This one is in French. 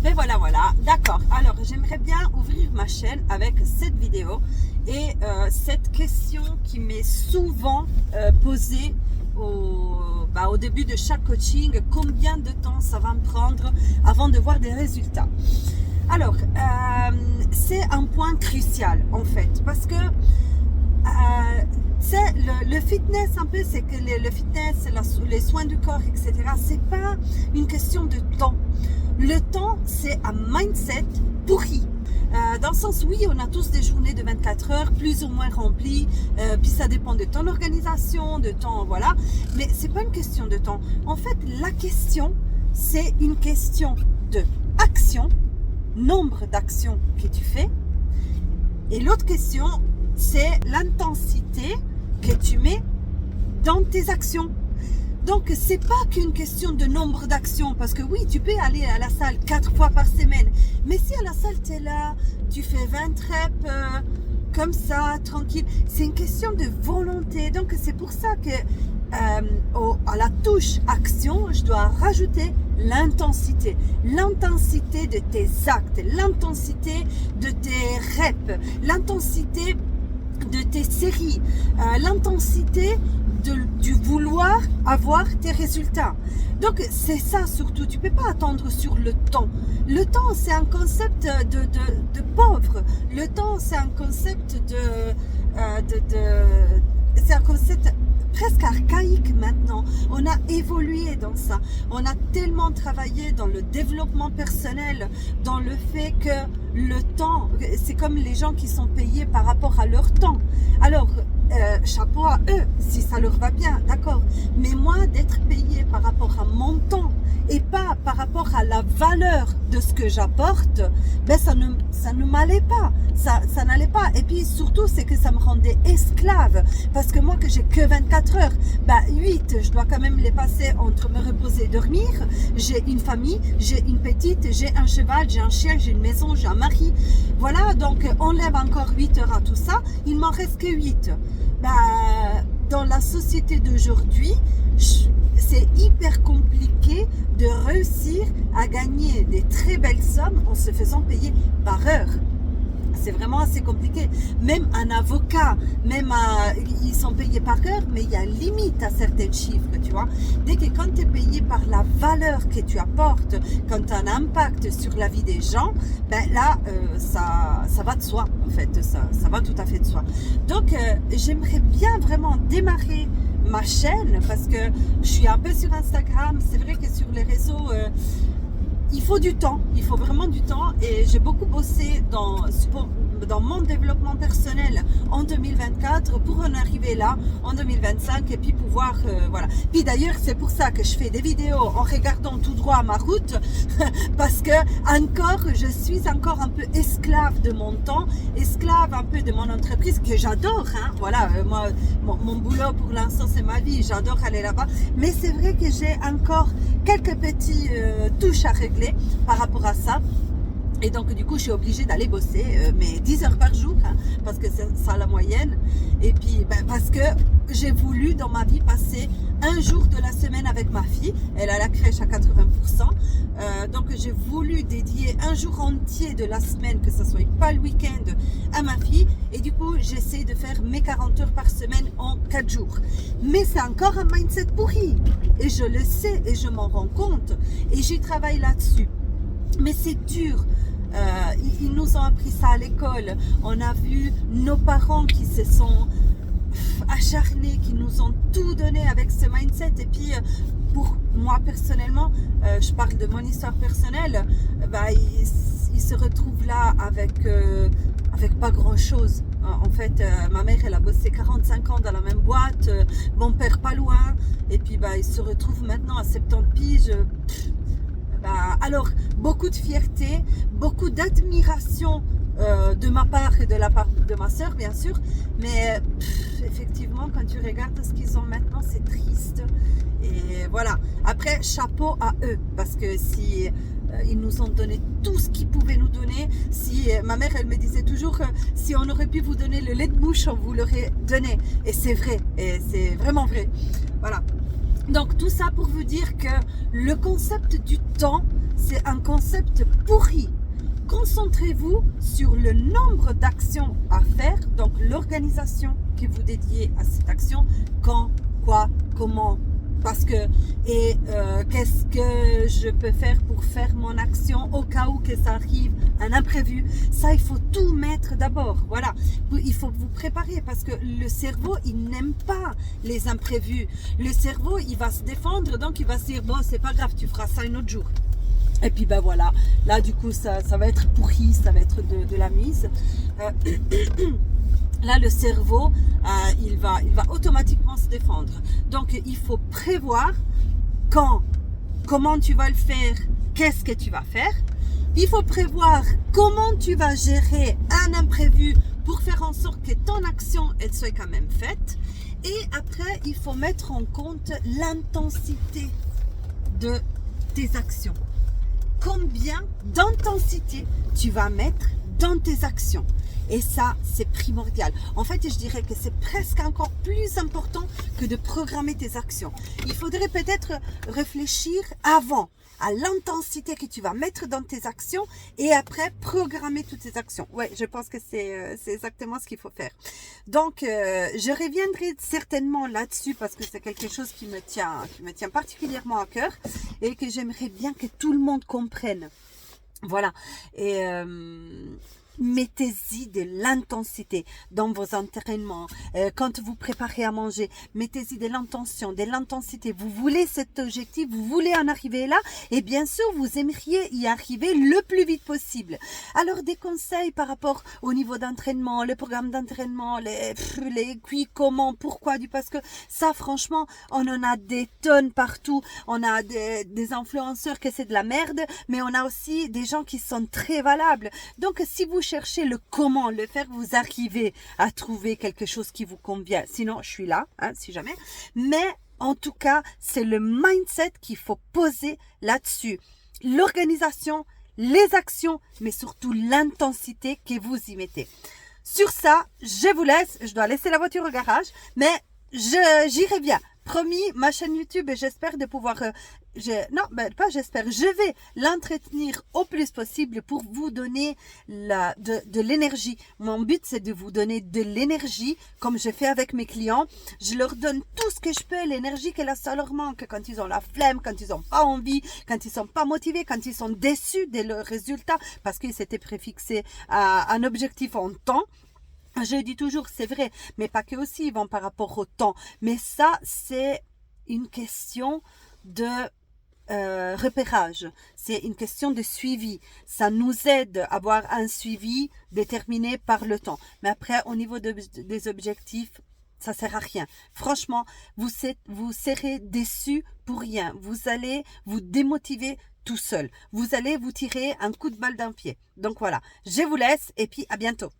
Mais voilà, d'accord. Alors, j'aimerais bien ouvrir ma chaîne avec cette vidéo et cette question qui m'est souvent posée au début de chaque coaching. Combien de temps ça va me prendre avant de voir des résultats? Alors, c'est un point crucial en fait, parce que le fitness, un peu, c'est que le fitness, les soins du corps, etc., c'est pas une question de temps. Le temps, c'est un mindset pourri. Dans le sens, oui, on a tous des journées de 24 heures, plus ou moins remplies, puis ça dépend de ton organisation, de ton, voilà, mais c'est pas une question de temps. En fait, la question, c'est une question de action, nombre d'actions que tu fais, et l'autre question, c'est l'intensité que tu mets dans tes actions. Donc, c'est pas qu'une question de nombre d'actions, parce que oui, tu peux aller à la salle 4 fois par semaine, mais si à la salle, tu es là, tu fais 20 reps, comme ça, tranquille, c'est une question de volonté. Donc, c'est pour ça que à la touche action, je dois rajouter l'intensité de tes actes, l'intensité de tes reps, l'intensité de tes séries, l'intensité du vouloir avoir tes résultats. Donc c'est ça surtout, tu peux pas attendre sur le temps. Le temps, c'est un concept de pauvre. Le temps, c'est un concept c'est un concept presque archaïque maintenant. On a évolué dans ça. On a tellement travaillé dans le développement personnel, dans le fait que le temps, c'est comme les gens qui sont payés par rapport à leur temps. Alors, chapeau à eux, si ça leur va bien, d'accord. Mais moi, d'être payé par rapport à mon temps et pas par rapport à la valeur de ce que j'apporte, ben ça ne m'allait pas. Ça n'allait pas. Et puis surtout, c'est que ça me rendait esclave. Parce que moi, que j'ai que 24 heures, 8, je dois quand même les passer entre me reposer et dormir. J'ai une famille, j'ai une petite, j'ai un cheval, j'ai un chien, j'ai une maison, j'ai un mari. Voilà, donc on lève encore 8 heures à tout ça. Il m'en reste que 8. Dans la société d'aujourd'hui, c'est hyper compliqué de réussir à gagner des très belles sommes en se faisant payer par heure. C'est vraiment assez compliqué. Même un avocat, ils sont payés par heure, mais il y a limite à certains chiffres, tu vois. Dès que quand tu es payé par la valeur que tu apportes, quand tu as un impact sur la vie des gens, là, ça va de soi, en fait. Ça va tout à fait de soi. Donc, j'aimerais bien vraiment démarrer ma chaîne, parce que je suis un peu sur Instagram. C'est vrai que sur les réseaux... il faut du temps, il faut vraiment du temps, et j'ai beaucoup bossé dans mon développement personnel en 2024 pour en arriver là en 2025 et puis pouvoir, voilà. Puis d'ailleurs, c'est pour ça que je fais des vidéos en regardant tout droit ma route parce que je suis encore un peu esclave de mon temps, esclave un peu de mon entreprise que j'adore, hein. Voilà, moi, mon boulot pour l'instant, c'est ma vie, j'adore aller là-bas, mais c'est vrai que j'ai encore quelques petits touches à régler par rapport à ça. Et donc du coup je suis obligée d'aller bosser mais 10 heures par jour, hein, parce que c'est ça la moyenne. Et puis parce que j'ai voulu dans ma vie passer un jour de la semaine avec ma fille. Elle a la crèche à 80%, donc j'ai voulu dédier un jour entier de la semaine, que ce soit pas le week-end, à ma fille. Et du coup j'essaie de faire mes 40 heures par semaine en 4 jours. Mais c'est encore un mindset pourri, et je le sais et je m'en rends compte, et j'y travaille là-dessus. Mais c'est dur. Ils nous ont appris ça à l'école. On a vu nos parents qui se sont acharnés, qui nous ont tout donné avec ce mindset. Et puis, pour moi personnellement, je parle de mon histoire personnelle, ils se retrouvent là avec pas grand-chose. En fait, ma mère, elle a bossé 45 ans dans la même boîte, mon père pas loin. Et puis, ils se retrouvent maintenant à 70 piges. Alors, beaucoup de fierté, beaucoup d'admiration de ma part et de la part de ma soeur, bien sûr. Mais effectivement, quand tu regardes ce qu'ils ont maintenant, c'est triste. Et voilà. Après, chapeau à eux, parce que si ils nous ont donné tout ce qu'ils pouvaient nous donner. Si ma mère, elle me disait toujours si on aurait pu vous donner le lait de mouche, on vous l'aurait donné. Et c'est vrai, et c'est vraiment vrai. Voilà. Donc tout ça pour vous dire que le concept du temps, c'est un concept pourri. Concentrez-vous sur le nombre d'actions à faire, donc l'organisation que vous dédiez à cette action, quand, quoi, comment, parce que, qu'est-ce que je peux faire pour faire mon action au cas où que ça arrive, un imprévu. Ça, il faut tout mettre d'abord, voilà. Il faut vous préparer parce que le cerveau, il n'aime pas les imprévus. Le cerveau, il va se défendre, donc il va se dire, bon, c'est pas grave, tu feras ça un autre jour. Et puis ben voilà, là du coup ça va être pourri, ça va être de la mise. Là le cerveau, il va automatiquement se défendre. Donc il faut prévoir quand, comment tu vas le faire, qu'est-ce que tu vas faire. Il faut prévoir comment tu vas gérer un imprévu pour faire en sorte que ton action, elle soit quand même faite. Et après, il faut mettre en compte l'intensité de tes actions. Combien d'intensité tu vas mettre dans tes actions. Et ça, c'est primordial. En fait, je dirais que c'est presque encore plus important que de programmer tes actions. Il faudrait peut-être réfléchir avant à l'intensité que tu vas mettre dans tes actions et après programmer toutes tes actions. Ouais, je pense que c'est exactement ce qu'il faut faire. Donc, je reviendrai certainement là-dessus parce que c'est quelque chose qui me tient particulièrement à cœur et que j'aimerais bien que tout le monde comprenne. Voilà. Et mettez-y de l'intensité dans vos entraînements. Quand vous préparez à manger, mettez-y de l'intention, de l'intensité. Vous voulez cet objectif, vous voulez en arriver là et bien sûr, vous aimeriez y arriver le plus vite possible. Alors, des conseils par rapport au niveau d'entraînement, le programme d'entraînement, les qui, comment, pourquoi, parce que ça, franchement, on en a des tonnes partout. On a des influenceurs que c'est de la merde, mais on a aussi des gens qui sont très valables. Donc, si vous cherchez le comment le faire, vous arrivez à trouver quelque chose qui vous convient. Sinon, je suis là, si jamais. Mais en tout cas, c'est le mindset qu'il faut poser là-dessus. L'organisation, les actions, mais surtout l'intensité que vous y mettez. Sur ça, je vous laisse. Je dois laisser la voiture au garage, mais j'irai bien. Promis, ma chaîne YouTube, et j'espère de pouvoir... je vais l'entretenir au plus possible pour vous donner de l'énergie. Mon but, c'est de vous donner de l'énergie, comme je fais avec mes clients. Je leur donne tout ce que je peux, l'énergie que ça leur manque, quand ils ont la flemme, quand ils n'ont pas envie, quand ils sont pas motivés, quand ils sont déçus de leurs résultats, parce qu'ils s'étaient préfixés à un objectif en temps. Je dis toujours, c'est vrai, mais pas que aussi, ils vont par rapport au temps. Mais ça, c'est une question de repérage. C'est une question de suivi. Ça nous aide à avoir un suivi déterminé par le temps. Mais après, au niveau des objectifs, ça sert à rien. Franchement, vous serez déçus pour rien. Vous allez vous démotiver tout seul. Vous allez vous tirer un coup de balle d'un pied. Donc voilà, je vous laisse et puis à bientôt.